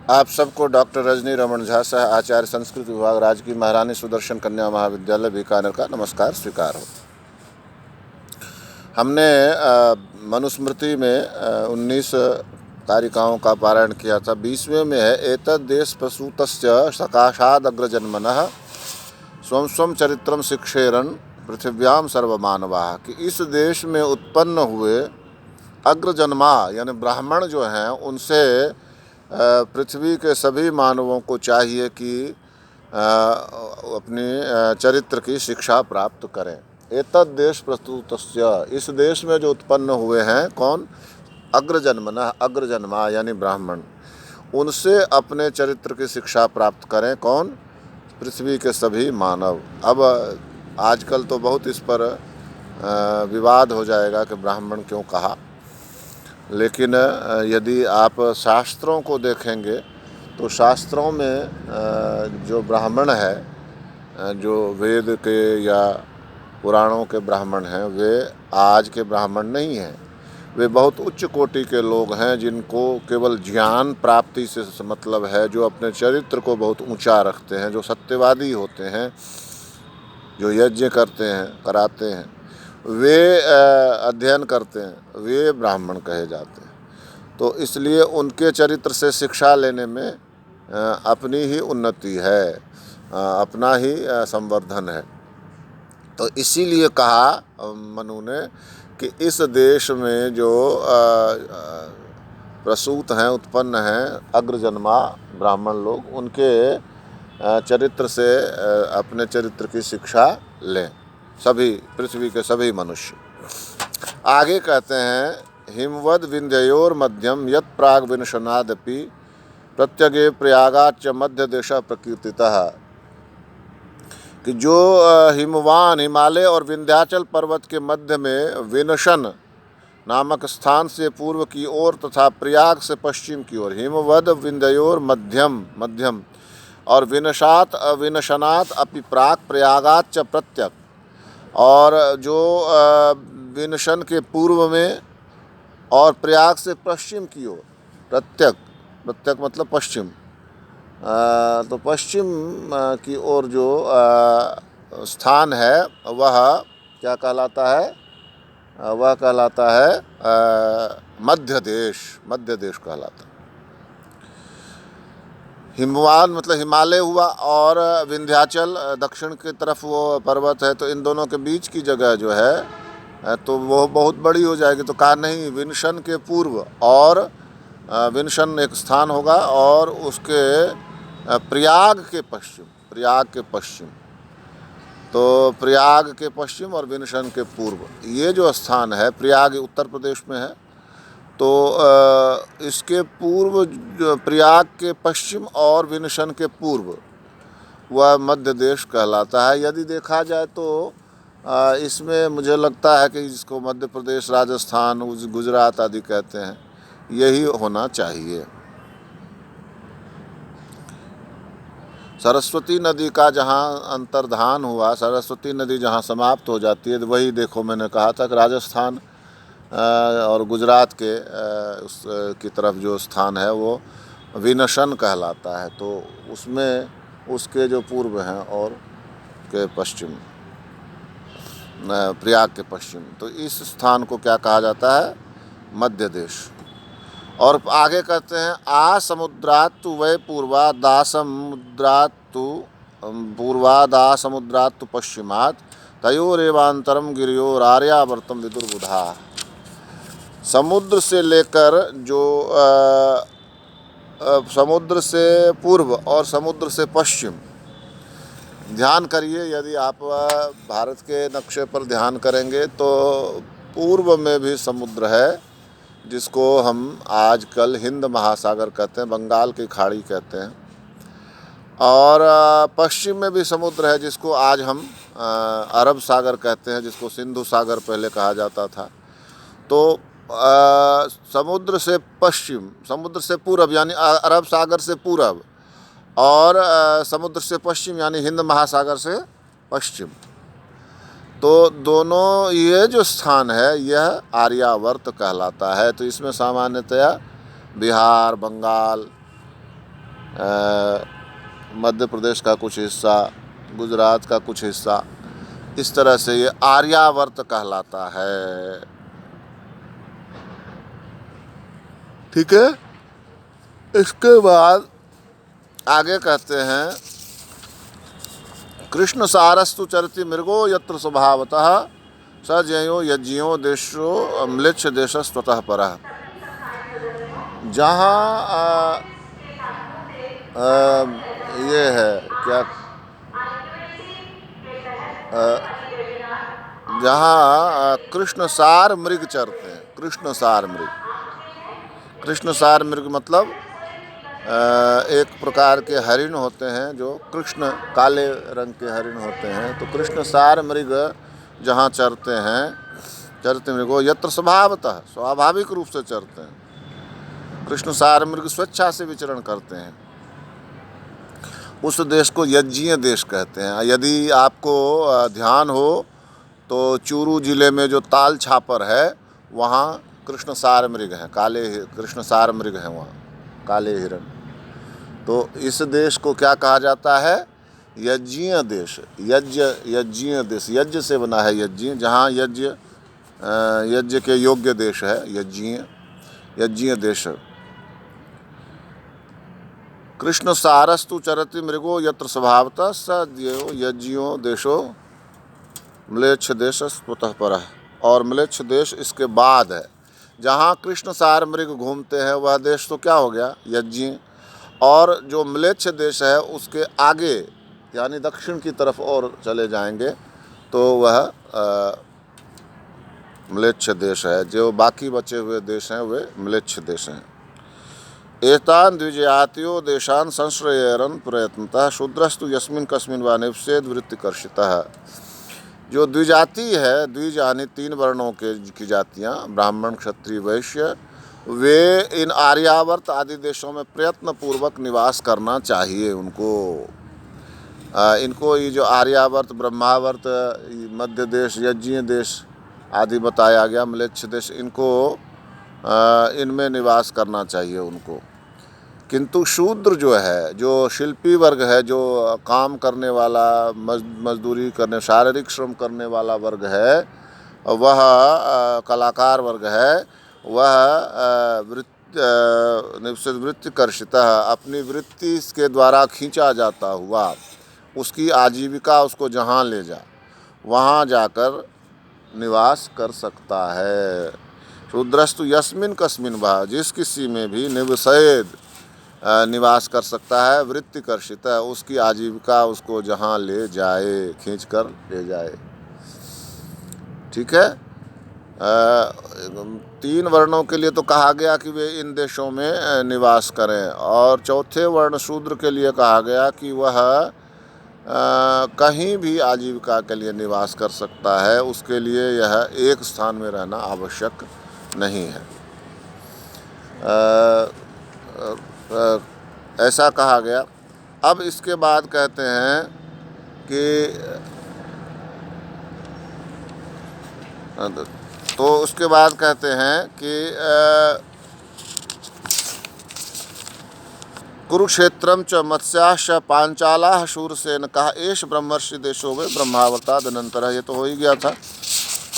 आप सबको डॉक्टर रजनी रमन झा सह आचार्य संस्कृत विभाग राजकीय महारानी सुदर्शन कन्या महाविद्यालय बीकानेर का नमस्कार स्वीकार हो। हमने मनुस्मृति में 19 कारिकाओं का पारायण किया था। 20वें में है एतद् देश प्रसूतस्य सकाशाद अग्रजन्मनः स्वं स्वं चरित्रम शिक्षेरन पृथिव्याम सर्वमानवाः, कि इस देश में उत्पन्न हुए अग्रजन्मा यानी ब्राह्मण जो हैं उनसे पृथ्वी के सभी मानवों को चाहिए कि अपनी चरित्र की शिक्षा प्राप्त करें। एतद् देश प्रस्तुतस्य, इस देश में जो उत्पन्न हुए हैं कौन? अग्रजन्मना, अग्रजन्मा यानी ब्राह्मण, उनसे अपने चरित्र की शिक्षा प्राप्त करें। कौन? पृथ्वी के सभी मानव। अब आजकल तो बहुत इस पर विवाद हो जाएगा कि ब्राह्मण क्यों कहा, लेकिन यदि आप शास्त्रों को देखेंगे तो शास्त्रों में जो ब्राह्मण है, जो वेद के या पुराणों के ब्राह्मण हैं, वे आज के ब्राह्मण नहीं हैं। वे बहुत उच्च कोटि के लोग हैं जिनको केवल ज्ञान प्राप्ति से मतलब है, जो अपने चरित्र को बहुत ऊंचा रखते हैं, जो सत्यवादी होते हैं, जो यज्ञ करते हैं, कराते हैं, वे अध्ययन करते हैं, वे ब्राह्मण कहे जाते हैं। तो इसलिए उनके चरित्र से शिक्षा लेने में अपनी ही उन्नति है, अपना ही संवर्धन है। तो इसीलिए कहा मनु ने कि इस देश में जो प्रसूत हैं, उत्पन्न हैं अग्रजन्मा ब्राह्मण लोग, उनके चरित्र से अपने चरित्र की शिक्षा लें सभी, पृथ्वी के सभी मनुष्य। आगे कहते हैं हिमवद विंध्योर मध्यम यत् प्राग विनशनादपि प्रत्यगे प्रयागाच्च मध्य देश प्रकीर्तितः, कि जो हिमवान हिमालय और विंध्याचल पर्वत के मध्य में विनशन नामक स्थान से पूर्व की ओर तथा प्रयाग से पश्चिम की ओर, हिमवद विंध्योर मध्यम मध्यम और विनशात विनशनात् अपि प्राक प्रयागाच्च प्रत्यक, और जो विनशन के पूर्व में और प्रयाग से पश्चिम की ओर, प्रत्यक, प्रत्यक मतलब पश्चिम, तो पश्चिम की ओर जो स्थान है वह क्या कहलाता है? वह कहलाता है मध्य देश, मध्य देश कहलाता है। हिमवान मतलब हिमालय हुआ, और विंध्याचल दक्षिण की तरफ वो पर्वत है, तो इन दोनों के बीच की जगह जो है तो वो बहुत बड़ी हो जाएगी। तो कहा नहीं, विनशन के पूर्व, और विनशन एक स्थान होगा, और उसके प्रयाग के पश्चिम, प्रयाग के पश्चिम, तो प्रयाग के पश्चिम और विनशन के पूर्व, ये जो स्थान है, प्रयाग उत्तर प्रदेश में है, तो इसके पूर्व प्रयाग के पश्चिम और विनशन के पूर्व वह मध्य देश कहलाता है। यदि देखा जाए तो इसमें मुझे लगता है कि जिसको मध्य प्रदेश, राजस्थान, गुजरात आदि कहते हैं, यही होना चाहिए। सरस्वती नदी का जहाँ अंतर्धान हुआ, सरस्वती नदी जहाँ समाप्त हो जाती है, वही देखो मैंने कहा था कि राजस्थान और गुजरात के उस की तरफ जो स्थान है वो विनशन कहलाता है। तो उसमें उसके जो पूर्व हैं और के पश्चिम, प्रयाग के पश्चिम, तो इस स्थान को क्या कहा जाता है? मध्य देश। और आगे कहते हैं आ समुद्रात्तु वै पूर्वा दा समुद्रात्तु पूर्वा दा समुद्रात्तु पश्चिमात् तयोरेवांतरम गिरियोर आर्यावर्तम विदुर्बुधा। समुद्र से लेकर जो समुद्र से पूर्व और समुद्र से पश्चिम, ध्यान करिए, यदि आप भारत के नक्शे पर ध्यान करेंगे तो पूर्व में भी समुद्र है, जिसको हम आजकल हिंद महासागर कहते हैं, बंगाल की खाड़ी कहते हैं, और पश्चिम में भी समुद्र है जिसको आज हम अरब सागर कहते हैं, जिसको सिंधु सागर पहले कहा जाता था। तो समुद्र से पश्चिम, समुद्र से पूरब यानी अरब सागर से पूरब, और समुद्र से पश्चिम यानी हिंद महासागर से पश्चिम, तो दोनों ये जो स्थान है यह आर्यावर्त कहलाता है। तो इसमें सामान्यतया बिहार, बंगाल, मध्य प्रदेश का कुछ हिस्सा, गुजरात का कुछ हिस्सा, इस तरह से ये आर्यावर्त कहलाता है। ठीक है। इसके बाद आगे कहते हैं कृष्ण सारस्तु चरति मृगो यत्र स्वभावतः स जयो यज्ञो देशो म्लेच्छ देश स्वतः परः। जहाँ ये है क्या, जहाँ कृष्णसार मृग चरते हैं। कृष्णसार मृग, कृष्णसार मृग मतलब एक प्रकार के हरिण होते हैं जो कृष्ण काले रंग के हरिण होते हैं। तो कृष्णसार मृग जहाँ चरते हैं, चरते मृगो यत्र स्वभावतः, स्वाभाविक रूप से चरते हैं। कृष्णसार मृग स्वेच्छा से विचरण करते हैं। उस देश को यज्ञीय देश कहते हैं। यदि आपको ध्यान हो तो चूरू जिले में जो ताल छापर है वहाँ कृष्णसार मृग हैं, काले कृष्णसार मृग हैं वहाँ, काले हिरण। तो इस देश को क्या कहा जाता है? यज्ञीय देश। यज्ञीय देश, यज्ञ से बना है यज्ञ, जहाँ यज्ञ के योग्य देश है यज्ञीय देश। कृष्ण सारस्तु चरति मृगो यत्र स्वभावतः स यज्ञो देशो म्लेच्छ देश स्वतः परः। और म्लेच्छ देश इसके बाद है। जहाँ कृष्ण सार मृग घूमते हैं वह देश तो क्या हो गया? यज्ञ। और जो म्लेच्छ देश है उसके आगे यानी दक्षिण की तरफ और चले जाएंगे तो वह म्लेच्छ देश है। जो बाकी बचे हुए देश हैं वे म्लेच्छ देश हैं। एतान द्विजातियो देशान संश्रयरन प्रयत्नतः शूद्रस्तु यस्मिन कस्मिन वा निषेध वृत्तिकर्षितः। जो द्विजाति है, द्विज यानी 3 वर्णों की जातियाँ, ब्राह्मण क्षत्रिय वैश्य, वे इन आर्यावर्त आदि देशों में प्रयत्न पूर्वक निवास करना चाहिए उनको। इनको ये जो आर्यावर्त, ब्रह्मावर्त, मध्य देश, यज्ञीय देश आदि बताया गया, म्लेच्छ देश, इनको इनमें निवास करना चाहिए उनको। किंतु शूद्र जो है, जो शिल्पी वर्ग है, जो काम करने वाला, मजदूरी करने, शारीरिक श्रम करने वाला वर्ग है, वह कलाकार वर्ग है, वह वृत्तिकर्षितः, अपनी वृत्ति के द्वारा खींचा जाता हुआ, उसकी आजीविका उसको जहाँ ले जा वहाँ जाकर निवास कर सकता है। शूद्रस्तु यस्मिन कस्मिन वा, जिस किसी में भी निवसेद निवास कर सकता है, वृत्तिकर्षित है, उसकी आजीविका उसको जहाँ ले जाए, खींच कर ले जाए। ठीक है। 3 वर्णों के लिए तो कहा गया कि वे इन देशों में निवास करें, और चौथे वर्ण शूद्र के लिए कहा गया कि वह कहीं भी आजीविका के लिए निवास कर सकता है, उसके लिए यह एक स्थान में रहना आवश्यक नहीं है। ऐसा कहा गया। अब इसके बाद कहते हैं कि तो उसके बाद कहते हैं कि कुरुक्षेत्रम च मत्स्याश्च पांचालाः शूरसेन कहा एष ब्रह्मर्षि देशो वे ब्रह्मावर्ताद अनंतरः। ये तो हो ही गया था।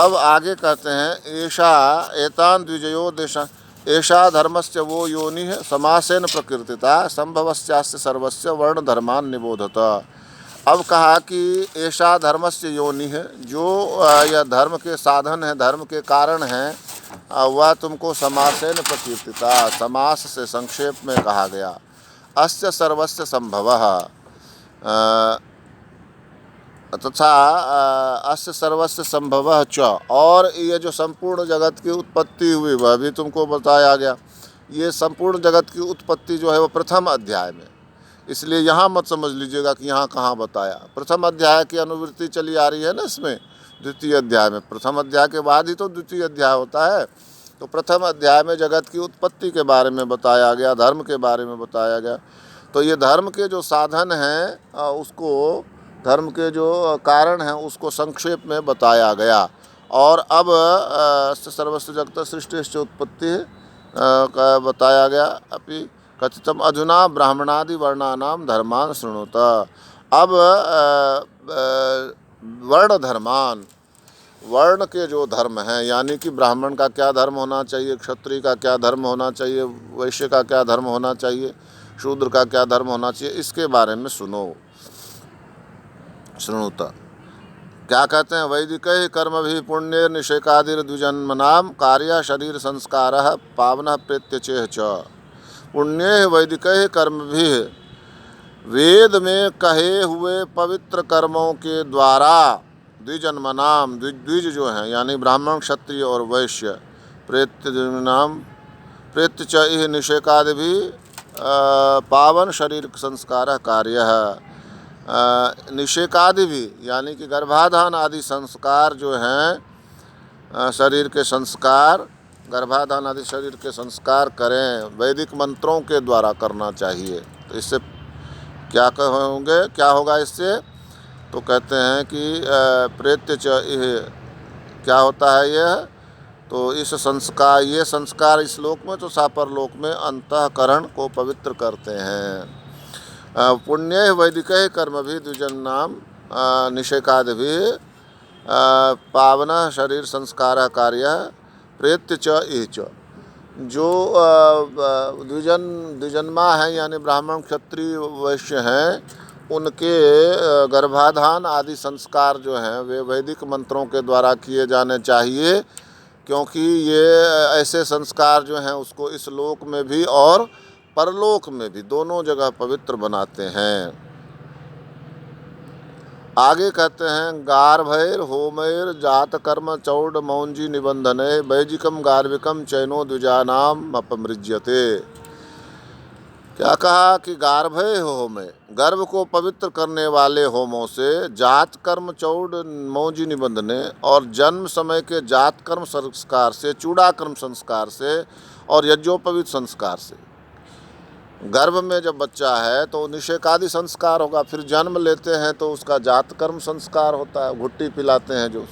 अब आगे कहते हैं एषा एतान द्विजयो देशा एषा धर्मस्य वो योनि है समासेन प्रकृतिता संभवस्यास्य सर्वस्य वर्ण धर्मान निबोधत। अब कहा कि ऐसा धर्मस्य योनि है, जो यह धर्म के साधन है, धर्म के कारण है, वह तुमको समासेन प्रकीर्तिता, समास से संक्षेप में कहा गया। अस्य सर्वस्य संभवः तथा अस्य सर्वस्य संभवः च, और ये जो संपूर्ण जगत की उत्पत्ति हुई वह भी तुमको बताया गया। ये संपूर्ण जगत की उत्पत्ति जो है वो प्रथम अध्याय में, इसलिए यहाँ मत समझ लीजिएगा कि यहाँ कहाँ बताया। प्रथम अध्याय की अनुवृत्ति चली आ रही है ना इसमें, द्वितीय अध्याय में। प्रथम अध्याय के बाद ही तो द्वितीय अध्याय होता है। तो प्रथम अध्याय में जगत की उत्पत्ति के बारे में बताया गया, धर्म के बारे में बताया गया। तो ये धर्म के जो साधन हैं उसको, धर्म के जो कारण हैं उसको संक्षेप में बताया गया। और अब सर्वस्व जगत सृष्टि उत्पत्ति का बताया गया। अभी कथितम अधुना ब्राह्मणादि वर्णानाम धर्मान शृणुत। अब वर्ण धर्मान, वर्ण के जो धर्म हैं, यानी कि ब्राह्मण का क्या धर्म होना चाहिए, क्षत्रिय का क्या धर्म होना चाहिए, वैश्य का क्या धर्म होना चाहिए, शूद्र का क्या धर्म होना चाहिए, इसके बारे में सुनो। शृणुत क्या कहते हैं, वैदिक कर्म भी पुण्य निषेकादिर द्विजन्मनाम कार्य शरीर संस्कार पावन प्रत्यचेह च। पुण्य वैदिक कर्म भी वेद में कहे हुए पवित्र कर्मों के द्वारा द्विजन्मनाम, द्विज जो हैं यानी ब्राह्मण क्षत्रिय और वैश्य, प्रेत्यनाम प्रेत्य च इह निषेकादि भी पावन शरीर संस्कार कार्य है। निषेकादि भी यानी कि गर्भाधान आदि संस्कार जो हैं, शरीर के संस्कार, गर्भाधान आदि शरीर के संस्कार करें, वैदिक मंत्रों के द्वारा करना चाहिए। तो इससे क्या कहोगे, क्या होगा इससे? तो कहते हैं कि प्रेत्य च इह क्या होता है यह? तो इस संस्कार, ये संस्कार इस लोक में तो सापर लोक में अंतःकरण को पवित्र करते हैं। पुण्य वैदिक कर्म भी द्विजन्नाम निषेकाद भी पावन शरीर संस्कार कार्य प्रेत्य च इह च। जो द्विजन्मा है यानी ब्राह्मण क्षत्रिय वैश्य हैं, उनके गर्भाधान आदि संस्कार जो हैं वे वैदिक मंत्रों के द्वारा किए जाने चाहिए, क्योंकि ये ऐसे संस्कार जो हैं उसको इस लोक में भी और परलोक में भी दोनों जगह पवित्र बनाते हैं। आगे कहते हैं, गार्भैर होमैर जात कर्म चौड मौंजी निबंधने वैजिकम गार्भिकम चैनो द्विजानाम अपमृज्यते। क्या कहा कि गार्भय होमे, गर्भ को पवित्र करने वाले होमों से, जात कर्म चौड मौजी निबंधने और जन्म समय के जात कर्म संस्कार से, चूड़ाकर्म संस्कार से और यज्ञोपवीत संस्कार से। गर्भ में जब बच्चा है तो निषेकादि संस्कार होगा, फिर जन्म लेते हैं तो उसका जात कर्म संस्कार होता है, घुट्टी पिलाते हैं जो,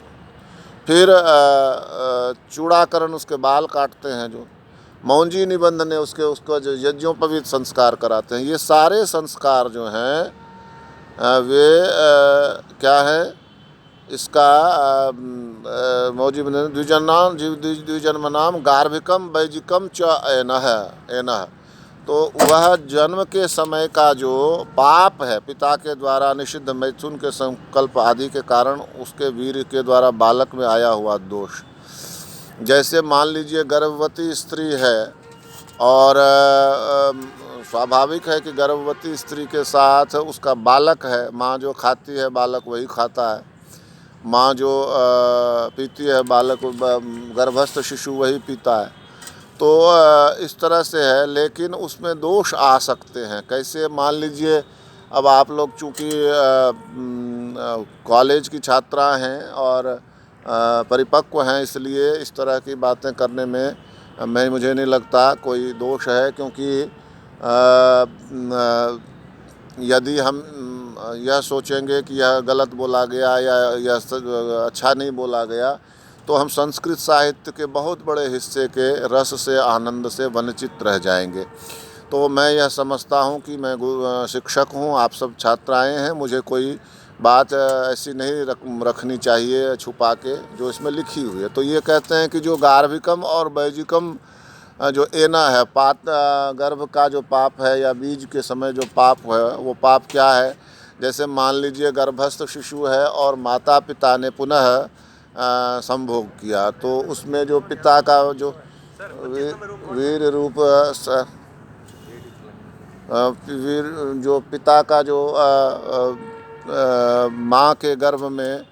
फिर चूड़ाकरण उसके बाल काटते हैं जो, मौंजी निबंधन है उसको जो यज्ञोपवीत संस्कार कराते हैं। ये सारे संस्कार जो हैं वे क्या है इसका मौजी द्विजन्मनाम गार्भिकम वैजिकम च एनः। तो वह जन्म के समय का जो पाप है, पिता के द्वारा निषिद्ध मैथुन के संकल्प आदि के कारण उसके वीर के द्वारा बालक में आया हुआ दोष, जैसे मान लीजिए गर्भवती स्त्री है और स्वाभाविक है कि गर्भवती स्त्री के साथ उसका बालक है, माँ जो खाती है बालक वही खाता है, माँ जो पीती है बालक, गर्भस्थ शिशु वही पीता है। तो इस तरह से है, लेकिन उसमें दोष आ सकते हैं। कैसे? मान लीजिए अब आप लोग चूँकि कॉलेज की छात्रा हैं और परिपक्व हैं, इसलिए इस तरह की बातें करने में मुझे नहीं लगता कोई दोष है, क्योंकि यदि हम यह सोचेंगे कि यह गलत बोला गया या यह अच्छा नहीं बोला गया तो हम संस्कृत साहित्य के बहुत बड़े हिस्से के रस से, आनंद से वंचित रह जाएंगे। तो मैं यह समझता हूँ कि मैं शिक्षक हूँ, आप सब छात्राएं हैं, मुझे कोई बात ऐसी नहीं रखनी चाहिए छुपा के जो इसमें लिखी हुई है। तो ये कहते हैं कि जो गार्भिकम और वैजिकम जो एना है, गर्भ का जो पाप है या बीज के समय जो पाप है, वो पाप क्या है? जैसे मान लीजिए गर्भस्थ शिशु है और माता पिता ने पुनः संभोग किया, तो उसमें जो पिता का जो वीर रूप जो पिता का जो माँ के गर्भ में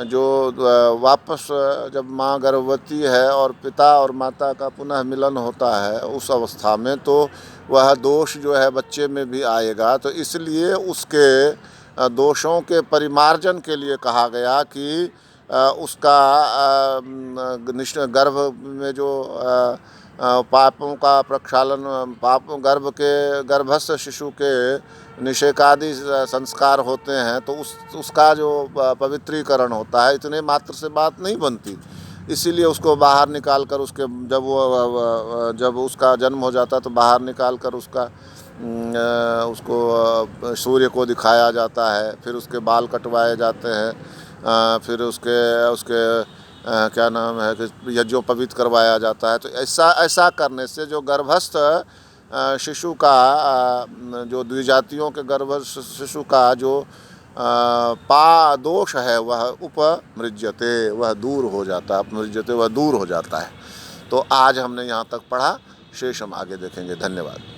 जो वापस जब माँ गर्भवती है और पिता और माता का पुनः मिलन होता है उस अवस्था में, तो वह दोष जो है बच्चे में भी आएगा। तो इसलिए उसके दोषों के परिमार्जन के लिए कहा गया कि उसका गर्भ में जो पापों का प्रक्षालन, गर्भस्थ शिशु के निषेकादि संस्कार होते हैं, तो उसका जो पवित्रीकरण होता है, इतने मात्र से बात नहीं बनती। इसीलिए उसको बाहर निकाल कर उसके जब उसका जन्म हो जाता है तो बाहर निकाल कर उसको सूर्य को दिखाया जाता है, फिर उसके बाल कटवाए जाते हैं, फिर उसके उसके क्या नाम है कि यज्ञोपवीत करवाया जाता है। तो ऐसा ऐसा करने से जो गर्भस्थ शिशु का जो द्विजातियों के गर्भस्थ शिशु का जो पा दोष है वह उपमृज्यते, वह दूर हो जाता है, अपमृज्यते वह दूर हो जाता है। तो आज हमने यहाँ तक पढ़ा, शेष हम आगे देखेंगे। धन्यवाद।